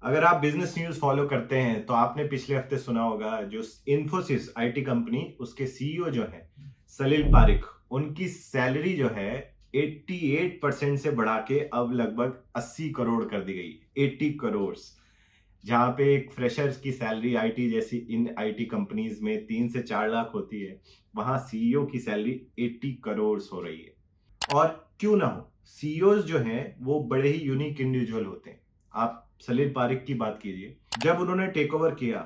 अगर आप business news follow करते हैं तो आपने पिछले हफ्ते सुना होगा जो इन्फोसिस आईटी कंपनी उसके सीईओ जो हैं सलील पारिक, उनकी सैलरी जो है 88% से बढ़ा के अब लगभग 80 करोड़ कर दी गई। 80 करोड़, जहाँ पे एक फ्रेशर्स की सैलरी आईटी जैसी इन आईटी कंपनीज में 3 से 4 लाख होती है, वहां सीईओ की सैलरी 80 करोड़ हो रही है। और क्यों ना हो, सीईओज जो हैं वो बड़े ही यूनिक इंडिविजुअल होते हैं। आप सलील पारिक की बात कीजिए, जब उन्होंने टेक ओवर किया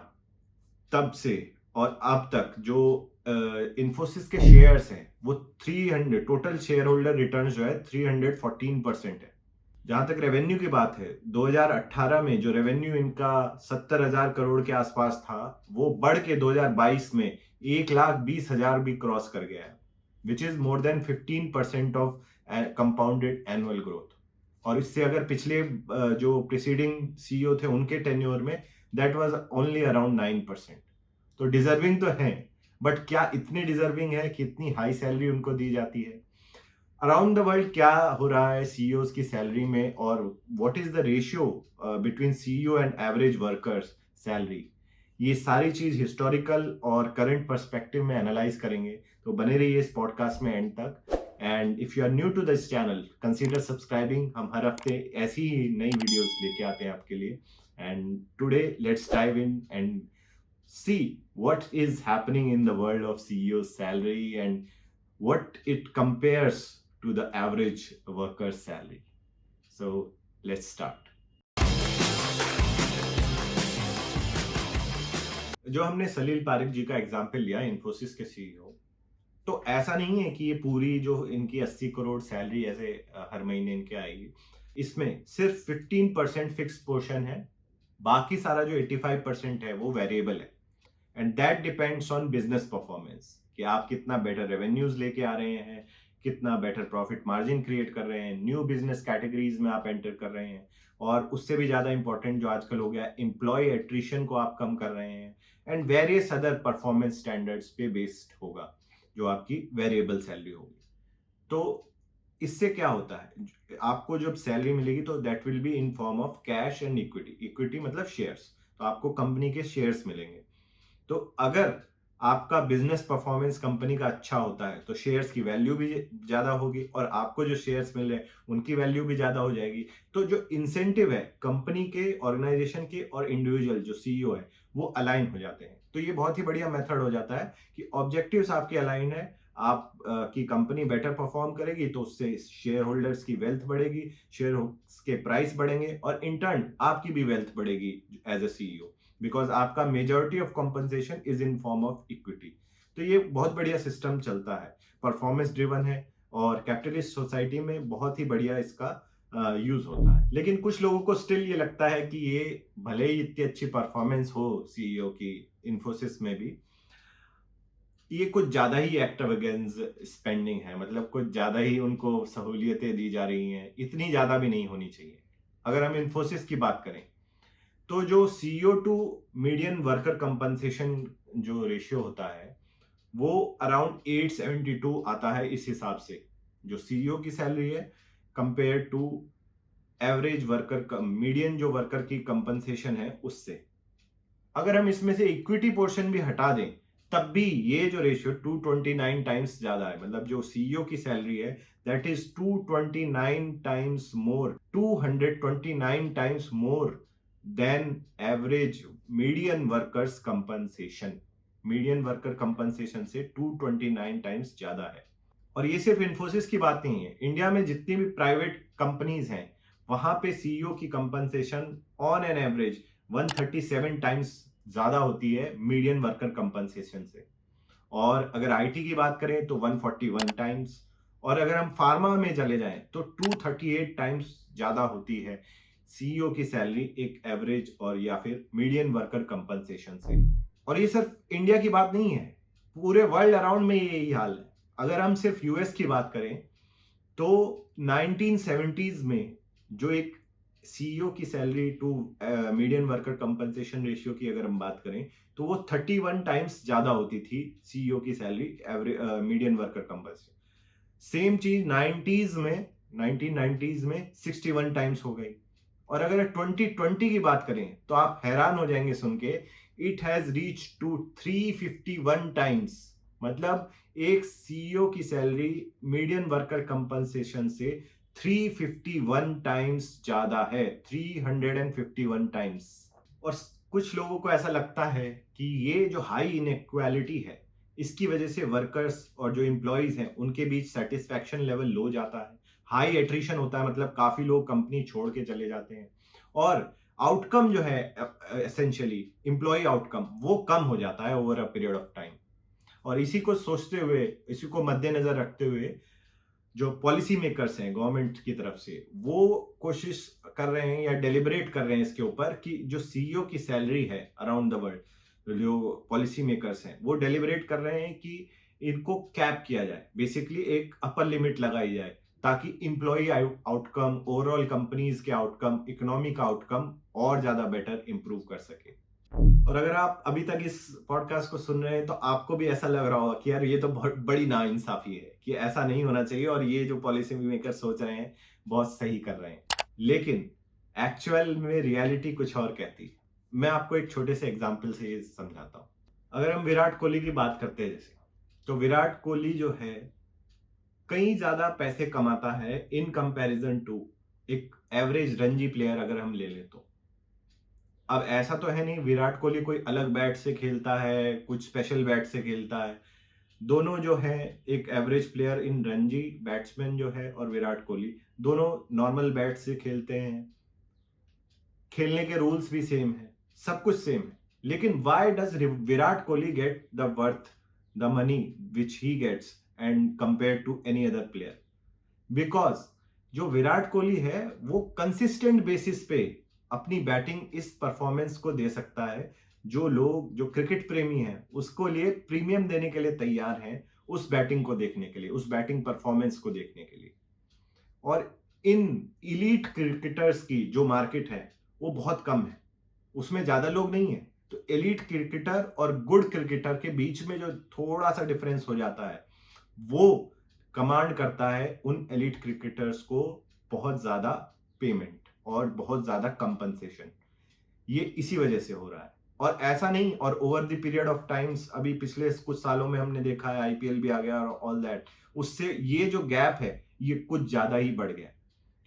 तब से और अब तक जो इन्फोसिस के शेयर्स हैं वो 300 टोटल शेयर होल्डर रिटर्न जो है 314% है। जहां तक रेवेन्यू की बात है, 2018 में जो रेवेन्यू इनका 70,000 करोड़ के आसपास था, वो बढ़ के 2022 में 1,20,000 भी क्रॉस कर गया है, which is more than 15% of compounded annual growth. और इससे अगर पिछले जो प्रिसीडिंग सीईओ थे उनके टेन्योर में दैट वाज ओनली अराउंड 9%। तो डिजर्विंग तो है, बट क्या इतनी डिजर्विंग है कि इतनी हाई सैलरी उनको दी जाती है? अराउंड द वर्ल्ड क्या हो रहा है सीईओज की सैलरी में, और what is the ratio between CEO and average workers salary, ये सारी चीज हिस्टोरिकल और करंट पर्सपेक्टिव में एनालाइज करेंगे। तो बने रहिए इस पॉडकास्ट में एंड तक। And if you are new to this channel, consider subscribing. हम हर हफ्ते ऐसी ही नई वीडियोस लेके आते हैं आपके लिए। And today let's dive in and see what is happening in the world of CEO's salary and what it compares to the average worker's salary. So let's start. जो हमने सलील पारिक जी का एग्जाम्पल लिया इन्फोसिस के सीईओ, तो ऐसा नहीं है कि ये पूरी जो इनकी 80 करोड़ सैलरी ऐसे हर महीने इनके आएगी। इसमें सिर्फ 15% फिक्स पोर्शन है, बाकी सारा जो 85% है वो वेरिएबल है। And that depends on business performance, कि आप कितना बेटर रेवेन्यूज लेके आ रहे हैं, कितना बेटर प्रॉफिट मार्जिन क्रिएट कर रहे हैं, न्यू बिजनेस कैटेगरीज में आप एंटर कर रहे हैं, और उससे भी ज्यादा इंपॉर्टेंट जो आजकल हो गया, एम्प्लॉय एट्रिशन को आप कम कर रहे हैं, and various other performance standards पे बेस्ड होगा जो आपकी वेरिएबल सैलरी होगी। तो इससे क्या होता है, आपको जब सैलरी मिलेगी तो that will be in form of cash and equity. Equity मतलब शेयर्स, तो आपको कंपनी के शेयर्स मिलेंगे। तो अगर आपका बिजनेस परफॉर्मेंस कंपनी का अच्छा होता है तो शेयर्स की वैल्यू भी ज्यादा होगी, और आपको जो शेयर्स मिल रहे हैं उनकी वैल्यू भी ज्यादा हो जाएगी। तो जो इंसेंटिव है कंपनी के, ऑर्गेनाइजेशन के और इंडिविजुअल जो सीईओ है वो अलाइन हो जाते हैं। तो ये बहुत ही बढ़िया मेथड हो जाता है कि ऑब्जेक्टिव्स आपके अलाइन है, आप की कंपनी बेटर परफॉर्म करेगी तो उससे शेयर होल्डर्स की वेल्थ बढ़ेगी, शेयर के प्राइस बढ़ेंगे, और इंटर्न आपकी भी वेल्थ बढ़ेगी एज ए सीईओ, बिकॉज आपका majority of compensation is in form of equity. तो ये बहुत बढ़िया सिस्टम चलता है, परफॉर्मेंस ड्रिवन है, और कैपिटलिस्ट सोसाइटी में बहुत ही बढ़िया इसका यूज होता है। लेकिन कुछ लोगों को स्टिल ये लगता है कि ये भले ही इतनी अच्छी परफॉर्मेंस हो सीईओ की इन्फोसिस में भी, ये कुछ ज्यादा ही एक्स्ट्रावेगेंस स्पेंडिंग है, मतलब कुछ ज्यादा ही उनको सहूलियतें दी जा रही हैं, इतनी ज्यादा भी नहीं होनी चाहिए। अगर हम इन्फोसिस की बात करें तो जो CEO to median worker compensation जो रेशियो होता है वो अराउंड 872 आता है। इस हिसाब से जो सीईओ की सैलरी है कंपेयर टू एवरेज वर्कर का, मीडियन जो वर्कर की कंपनसेशन है उससे, अगर हम इसमें से इक्विटी पोर्शन भी हटा दें तब भी ये जो रेशियो 229 टाइम्स ज्यादा है। मतलब जो सीईओ की सैलरी है that is 229 times more, 229 times more than average median workers compensation. Median worker compensation से 229 टाइम्स ज्यादा है। और ये सिर्फ इन्फोसिस की बात नहीं है, इंडिया में जितनी भी प्राइवेट कंपनीज हैं वहां पे सीईओ की compensation on an average 137 times ज्यादा होती है मीडियन वर्कर कंपनसेशन से। और अगर आईटी की बात करें तो 141 टाइम्स, और अगर हम फार्मा में चले जाएं तो 238 टाइम्स ज्यादा होती है सीईओ की सैलरी एक एवरेज और या फिर मीडियन वर्कर कंपनसेशन से। और ये सिर्फ इंडिया की बात नहीं है, पूरे वर्ल्ड अराउंड में यही हाल है। अगर हम सिर्फ यूएस की बात करें तो 1970s में जो एक सीईओ की salary to median worker compensation ratio की अगर हम बात करें तो वो 31 टाइम्स ज्यादा होती थी सीईओ की salary average median worker compensation. Same चीज 90s में 1990s में 61 टाइम्स हो गई। और अगर 2020 की बात करें तो आप हैरान हो जाएंगे सुन के, it has reach to 351 times. मतलब एक सीईओ की सैलरी मीडियन वर्कर कंपनसेशन से 351 टाइम्स ज्यादा है, 351 टाइम्स। और कुछ लोगों को ऐसा लगता है कि ये जो हाई इनइक्वालिटी है, इसकी वजह से वर्कर्स और जो एम्प्लॉयज हैं उनके बीच सेटिस्फैक्शन लेवल लो जाता है, हाई एट्रिशन होता है, मतलब काफी लोग कंपनी छोड़ के चले जाते हैं, और आउटकम जो है एसेंशियली एम्प्लॉय आउटकम वो कम हो जाता है over a period of time. और इसी को सोचते हुए, इसी को मद्देनजर रखते हुए जो पॉलिसी मेकर्स हैं गवर्नमेंट की तरफ से, वो कोशिश कर रहे हैं या डेलिब्रेट कर रहे हैं इसके ऊपर कि जो सीईओ की सैलरी है अराउंड द वर्ल्ड, जो पॉलिसी मेकर्स हैं वो डेलिब्रेट कर रहे हैं कि इनको कैप किया जाए, बेसिकली एक अपर लिमिट लगाई जाए, ताकि इंप्लॉय आउटकम, ओवरऑल कंपनीज के आउटकम, इकोनॉमी का आउटकम और ज्यादा बेटर इंप्रूव कर सके। और अगर आप अभी तक इस पॉडकास्ट को सुन रहे हैं तो आपको भी ऐसा लग रहा होगा कि यार ये तो बहुत बड़ी नाइंसाफी है, कि ऐसा नहीं होना चाहिए और ये जो पॉलिसी मेकर सोच रहे हैं बहुत सही कर रहे हैं। लेकिन एक्चुअल में रियलिटी कुछ और कहती है। मैं आपको एक छोटे से एग्जांपल से ये समझाता हूँ। अगर हम विराट कोहली की बात करते हैं जैसे, तो विराट कोहली जो है कई ज्यादा पैसे कमाता है इन कंपैरिजन टू एक एवरेज रणजी प्लेयर अगर हम ले लें तो। अब ऐसा तो है नहीं विराट कोहली कोई अलग बैट से खेलता है, कुछ स्पेशल बैट से खेलता है। दोनों जो है, एक average player in Ranji batsman जो है और विराट कोहली, दोनों नॉर्मल बैट से खेलते हैं, खेलने के रूल्स भी सेम है, सब कुछ सेम है। लेकिन why does Virat Kohli get the worth, the money which he gets and compare to any other player? Because जो विराट कोहली है वो कंसिस्टेंट बेसिस पे अपनी बैटिंग इस परफॉर्मेंस को दे सकता है, जो लोग, जो क्रिकेट प्रेमी हैं उसको लिए प्रीमियम देने के लिए तैयार हैं, उस बैटिंग को देखने के लिए, उस बैटिंग परफॉर्मेंस को देखने के लिए। और इन इलीट क्रिकेटर्स की जो मार्केट है वो बहुत कम है, उसमें ज्यादा लोग नहीं है। तो एलीट क्रिकेटर और गुड क्रिकेटर के बीच में जो थोड़ा सा डिफरेंस हो जाता है, वो कमांड करता है उन एलीट क्रिकेटर्स को बहुत ज्यादा पेमेंट और बहुत ज्यादा कंपनसेशन। ये इसी वजह से हो रहा है। और ऐसा नहीं, और over the period of times, अभी पिछले कुछ सालों में हमने देखा है, आईपीएल भी आ गया और ऑल दैट, उससे ये जो गैप है ये कुछ ज्यादा ही बढ़ गया,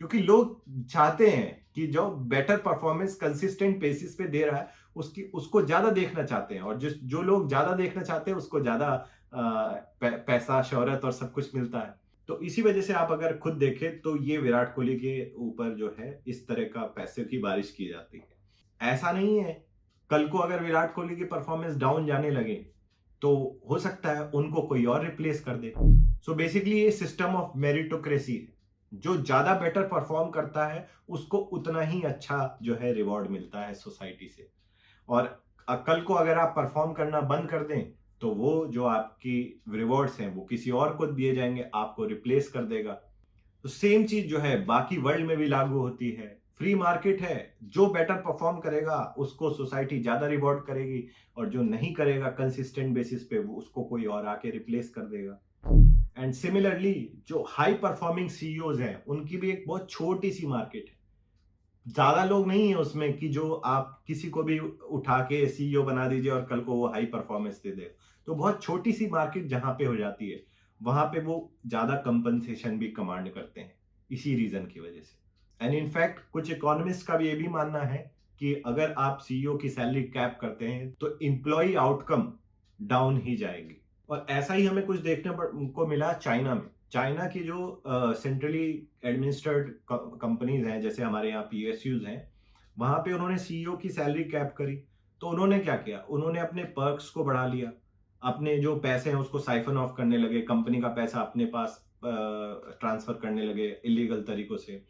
क्योंकि लोग चाहते हैं कि जो बेटर परफॉर्मेंस कंसिस्टेंट बेसिस पे दे रहा है उसको ज्यादा देखना चाहते हैं, और जो लोग ज्यादा देखना चाहते हैं उसको ज्यादा पैसा, शोहरत और सब कुछ मिलता है। तो इसी वजह से आप अगर खुद देखें तो ये विराट कोहली के ऊपर जो है इस तरह का पैसे की बारिश की जाती है। ऐसा नहीं है, कल को अगर विराट कोहली की परफॉर्मेंस डाउन जाने लगे तो हो सकता है उनको कोई और रिप्लेस कर दे। सो बेसिकली ये सिस्टम ऑफ मेरिटोक्रेसी है, जो ज्यादा बेटर परफॉर्म करता है उसको उतना ही अच्छा जो है रिवॉर्ड मिलता है सोसाइटी से। और कल को अगर आप परफॉर्म करना बंद कर दें तो वो जो आपकी रिवॉर्ड्स हैं वो किसी और को दिए जाएंगे, आपको रिप्लेस कर देगा। तो सेम चीज जो है बाकी वर्ल्ड में भी लागू होती है। फ्री मार्केट है, जो बेटर परफॉर्म करेगा उसको सोसाइटी ज्यादा रिवॉर्ड करेगी, और जो नहीं करेगा कंसिस्टेंट बेसिस पे वो उसको कोई और आके रिप्लेस कर देगा। एंड सिमिलरली जो हाई परफॉर्मिंग सीईओज हैं उनकी भी एक बहुत छोटी सी मार्केट है, ज्यादा लोग नहीं है उसमें कि जो आप किसी को भी उठा के सीईओ बना दीजिए और कल को वो हाई परफॉर्मेंस दे दे। तो बहुत छोटी सी मार्केट जहां पे हो जाती है, वहां पे वो ज्यादा कंपनसेशन भी कमांड करते हैं, इसी रीजन की वजह से। एंड इनफैक्ट कुछ इकोनॉमिस्ट का भी ये भी मानना है कि अगर आप सीईओ की सैलरी कैप करते हैं तो इंप्लॉय आउटकम डाउन ही जाएगी। और ऐसा ही हमें कुछ देखने को मिला चाइना में। चाइना की जो सेंट्रली एडमिनिस्ट्रेड कंपनीज हैं, जैसे हमारे यहाँ पीएसयूज हैं, वहां पे उन्होंने सीईओ की सैलरी कैप करी। तो उन्होंने क्या किया, उन्होंने अपने पर्क्स को बढ़ा लिया, अपने जो पैसे हैं उसको साइफन ऑफ करने लगे, कंपनी का पैसा अपने पास ट्रांसफर करने लगे इलीगल तरीकों से।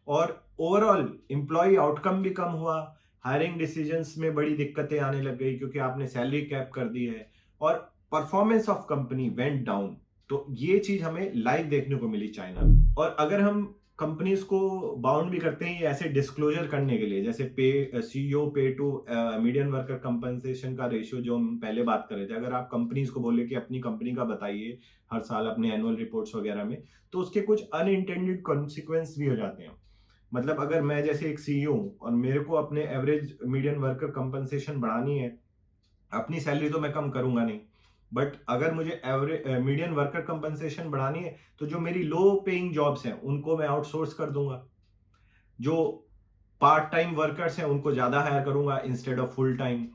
और ओवरऑल एम्प्लॉय आउटकम भी कम हुआ, हायरिंग डिसीजंस में बड़ी दिक्कतें आने लग गई क्योंकि आपने सैलरी कैप कर दी है, और performance of company went down. तो ये चीज हमें लाइव देखने को मिली चाइना में। और अगर हम कंपनीज को बाउंड भी करते हैं ऐसे डिस्क्लोजर करने के लिए, जैसे पे सीईओ पे टू मीडियम वर्कर कंपनसेशन का रेशियो जो हम पहले बात कर रहे थे, अगर आप कंपनीज को बोले कि अपनी कंपनी का बताइए हर साल अपने एनुअल रिपोर्ट्स वगैरह में, तो उसके कुछ अनइंटेंडेड कॉन्सिक्वेंस भी हो जाते हैं। मतलब अगर मैं जैसे एक सीईओ हूँ और मेरे को अपने एवरेज मीडियन वर्कर कंपनसेशन बढ़ानी है, अपनी सैलरी तो मैं कम करूंगा नहीं, बट अगर मुझे एवरेज मीडियन वर्कर कंपनसेशन बढ़ानी है तो जो मेरी लो पेइंग जॉब्स हैं उनको मैं आउटसोर्स कर दूंगा, जो पार्ट टाइम वर्कर्स हैं उनको ज्यादा हायर करूंगा इंस्टेड ऑफ फुल टाइम,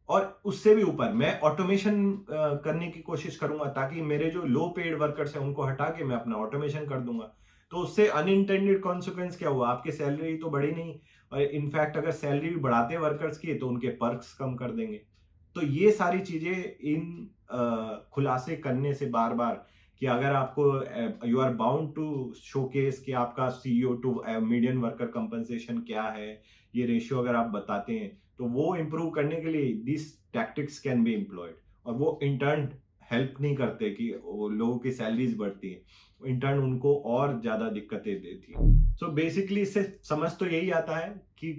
और उससे भी ऊपर मैं ऑटोमेशन करने की कोशिश करूंगा ताकि मेरे जो लो पेड वर्कर्स हैं उनको हटा के मैं अपना ऑटोमेशन कर दूंगा। तो उससे अनइंटेंडेड कॉन्सिक्वेंस क्या हुआ, आपकी सैलरी तो बढ़ी नहीं, और इनफैक्ट अगर सैलरी भी बढ़ाते वर्कर्स की तो उनके पर्क्स कम कर देंगे। तो ये सारी चीजें इन खुलासे करने से बार बार कि अगर आपको you are bound to showcase कि आपका CEO to median worker compensation क्या है, ये रेशियो अगर आप बताते हैं तो वो इम्प्रूव करने के लिए this tactics can be employed, और वो इंटर्न हेल्प नहीं करते कि वो लोगों की सैलरीज बढ़ती है, इंटर्न उनको और ज्यादा दिक्कतें देती है। सो बेसिकली इससे समझ तो यही आता है कि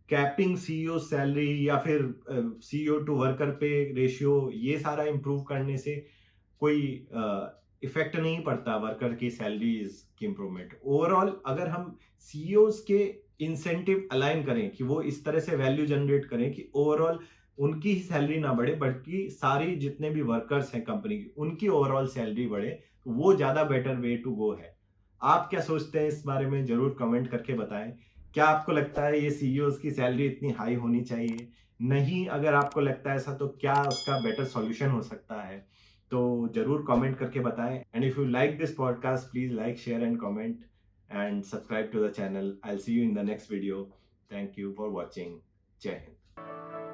कैपिंग सीईओ सैलरी या फिर सीईओ टू वर्कर पे रेशियो, ये सारा इंप्रूव करने से कोई इफेक्ट नहीं पड़ता वर्कर की सैलरीज की इंप्रूवमेंट। ओवरऑल अगर हम सीईओज के इंसेंटिव अलाइन करें कि वो इस तरह से वैल्यू जनरेट करें कि ओवरऑल उनकी ही सैलरी ना बढ़े बल्कि सारी जितने भी वर्कर्स हैं कंपनी की उनकी ओवरऑल सैलरी बढ़े, तो वो ज्यादा बेटर वे टू गो है। आप क्या सोचते हैं इस बारे में, जरूर कमेंट करके बताएं। क्या आपको लगता है ये सीईओज की सैलरी इतनी हाई होनी चाहिए? नहीं, अगर आपको लगता है ऐसा तो क्या उसका बेटर सॉल्यूशन हो सकता है? तो जरूर कमेंट करके बताएं। And if you like this podcast please like share and comment and subscribe to the channel. I will see you in the next video. Thank you for watching. जय हिंद।